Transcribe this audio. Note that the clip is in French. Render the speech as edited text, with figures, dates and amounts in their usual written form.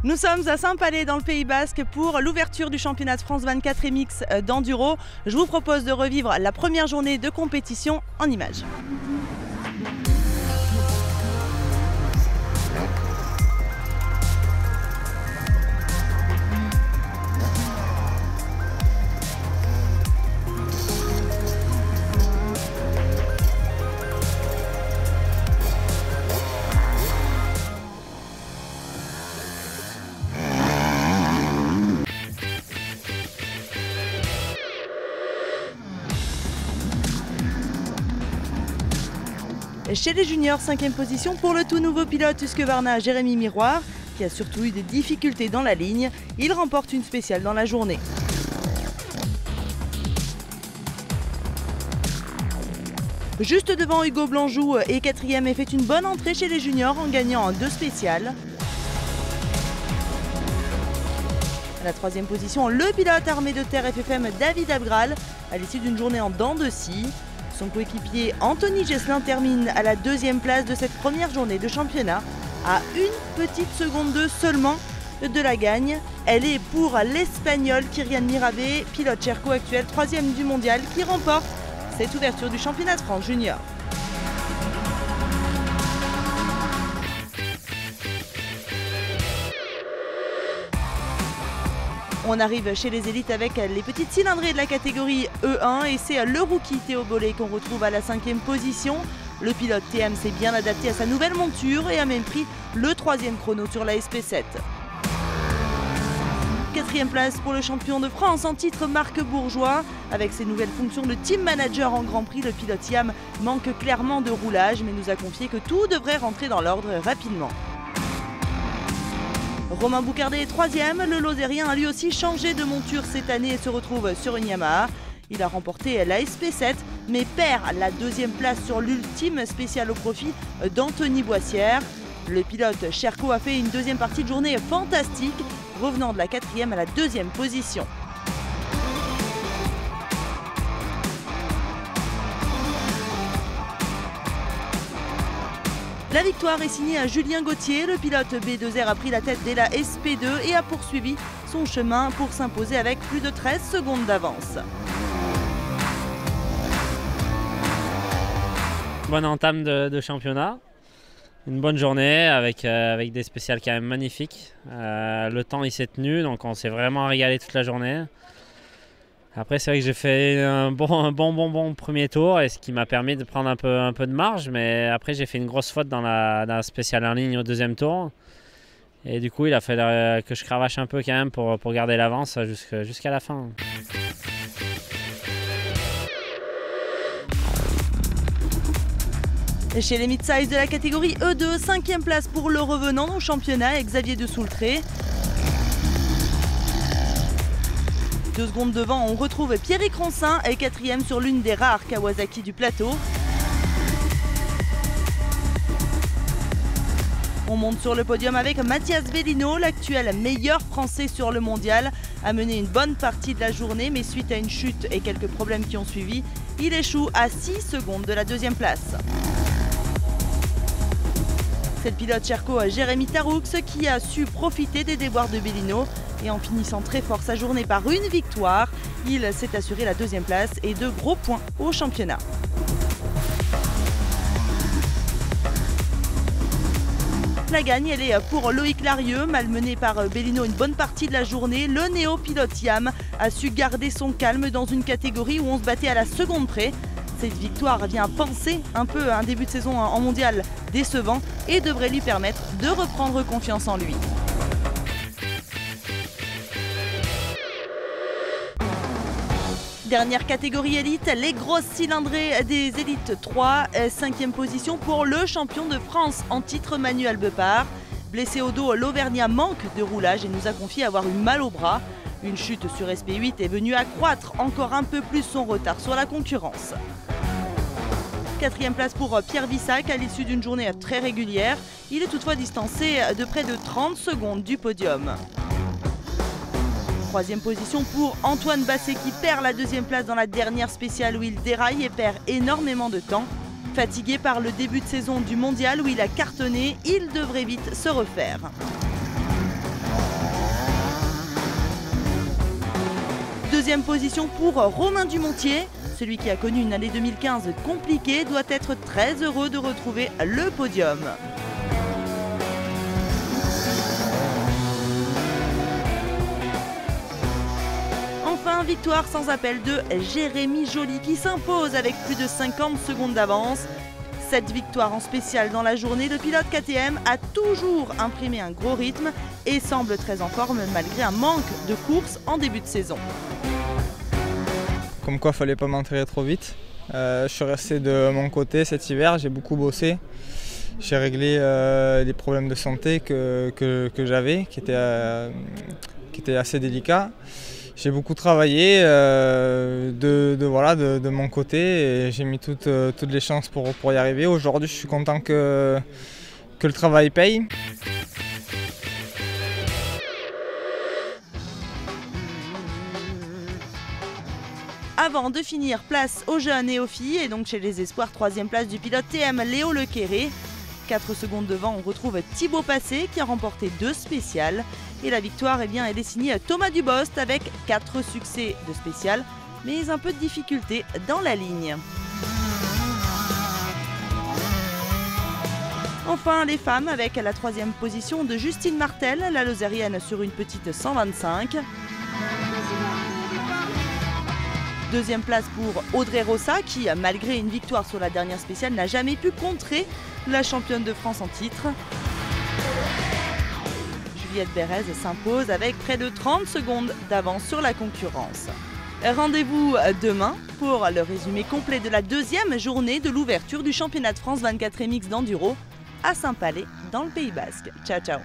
Nous sommes à Saint-Palais dans le Pays Basque pour l'ouverture du championnat de France 24 MX d'enduro. Je vous propose de revivre la première journée de compétition en images. Chez les juniors, 5e position pour le tout nouveau pilote Husqvarna Jérémy Miroir, qui a surtout eu des difficultés dans la ligne. Il remporte une spéciale dans la journée. Juste devant Hugo Blanjou et 4e et fait une bonne entrée chez les juniors en gagnant 2 spéciales. À la 3e position, le pilote armé de terre FFM David Abgral, à l'issue d'une journée en dents de scie. Son coéquipier Anthony Gesselin termine à la 2e place de cette première journée de championnat, à une petite seconde de seulement de la gagne. Elle est pour l'Espagnol Kyrian Miravet, pilote Cherco actuel 3e du mondial, qui remporte cette ouverture du championnat de France junior. On arrive chez les élites avec les petites cylindrées de la catégorie E1 et c'est le rookie Théo Bollé qu'on retrouve à la 5e position. Le pilote TM s'est bien adapté à sa nouvelle monture et a même pris le 3e chrono sur la SP7. 4e place pour le champion de France en titre Marc Bourgeois. Avec ses nouvelles fonctions de team manager en Grand Prix, le pilote Yam manque clairement de roulage mais nous a confié que tout devrait rentrer dans l'ordre rapidement. Romain Boucardet est 3e, le Lozérien a lui aussi changé de monture cette année et se retrouve sur une Yamaha. Il a remporté la SP7 mais perd la 2e place sur l'ultime spéciale au profit d'Anthony Boissière. Le pilote Cherco a fait une 2e partie de journée fantastique, revenant de la 4e à la 2e position. La victoire est signée à Julien Gauthier. Le pilote B2R a pris la tête dès la SP2 et a poursuivi son chemin pour s'imposer avec plus de 13 secondes d'avance. Bonne entame de championnat. Une bonne journée avec des spéciales quand même magnifiques. Le temps il s'est tenu, donc on s'est vraiment régalé toute la journée. Après c'est vrai que j'ai fait un bon premier tour et ce qui m'a permis de prendre un peu de marge, mais après j'ai fait une grosse faute dans la spéciale en ligne au 2e tour. Et du coup il a fallu que je cravache un peu quand même pour garder l'avance jusqu'à la fin. Chez les mid-size de la catégorie E2, 5e place pour le revenant au championnat, Xavier de Soultré. 2 secondes devant, on retrouve Pierrick Roncin et 4e sur l'une des rares Kawasaki du plateau. On monte sur le podium avec Mathias Bellino, l'actuel meilleur français sur le mondial, a mené une bonne partie de la journée, mais suite à une chute et quelques problèmes qui ont suivi, il échoue à 6 secondes de la 2e place. C'est le pilote Cherco Jérémy Taroux qui a su profiter des déboires de Bellino et en finissant très fort sa journée par une victoire, il s'est assuré la 2e place et 2 gros points au championnat. La gagne, elle est pour Loïc Larieux, malmené par Bellino une bonne partie de la journée. Le néo-pilote Yam a su garder son calme dans une catégorie où on se battait à la seconde près. Cette victoire vient penser un peu un début de saison en mondial décevant et devrait lui permettre de reprendre confiance en lui. Dernière catégorie élite, les grosses cylindrées des élites 3, 5e position pour le champion de France en titre Manuel Beppard. Blessé au dos, l'Auvergnat manque de roulage et nous a confié avoir eu mal au bras. Une chute sur SP8 est venue accroître encore un peu plus son retard sur la concurrence. 4e place pour Pierre Vissac à l'issue d'une journée très régulière. Il est toutefois distancé de près de 30 secondes du podium. 3e position pour Antoine Basset qui perd la 2e place dans la dernière spéciale où il déraille et perd énormément de temps. Fatigué par le début de saison du mondial où il a cartonné, il devrait vite se refaire. Deuxième position pour Romain Dumontier. Celui qui a connu une année 2015 compliquée doit être très heureux de retrouver le podium. Enfin, victoire sans appel de Jérémy Joly qui s'impose avec plus de 50 secondes d'avance. Cette victoire en spécial dans la journée, le pilote KTM a toujours imprimé un gros rythme et semble très en forme malgré un manque de courses en début de saison. Comme quoi, il ne fallait pas m'entraîner trop vite. Je suis resté de mon côté cet hiver, j'ai beaucoup bossé. J'ai réglé les problèmes de santé que j'avais, qui étaient assez délicats. J'ai beaucoup travaillé de mon côté et j'ai mis toutes les chances pour y arriver. Aujourd'hui, je suis content que le travail paye. Avant de finir, place aux jeunes et aux filles, et donc chez les espoirs, 3e place du pilote TM Léo Lequéré. 4 secondes devant, on retrouve Thibaut Passé qui a remporté 2 spéciales. Et la victoire elle est signée Thomas Dubost avec 4 succès de spéciales, mais un peu de difficulté dans la ligne. Enfin, les femmes avec la 3e position de Justine Martel, la Lozérienne sur une petite 125. 2e place pour Audrey Rossa qui, malgré une victoire sur la dernière spéciale, n'a jamais pu contrer la championne de France en titre. Juliette Bérez s'impose avec près de 30 secondes d'avance sur la concurrence. Rendez-vous demain pour le résumé complet de la 2e journée de l'ouverture du championnat de France 24 MX d'enduro à Saint-Palais dans le Pays Basque. Ciao ciao.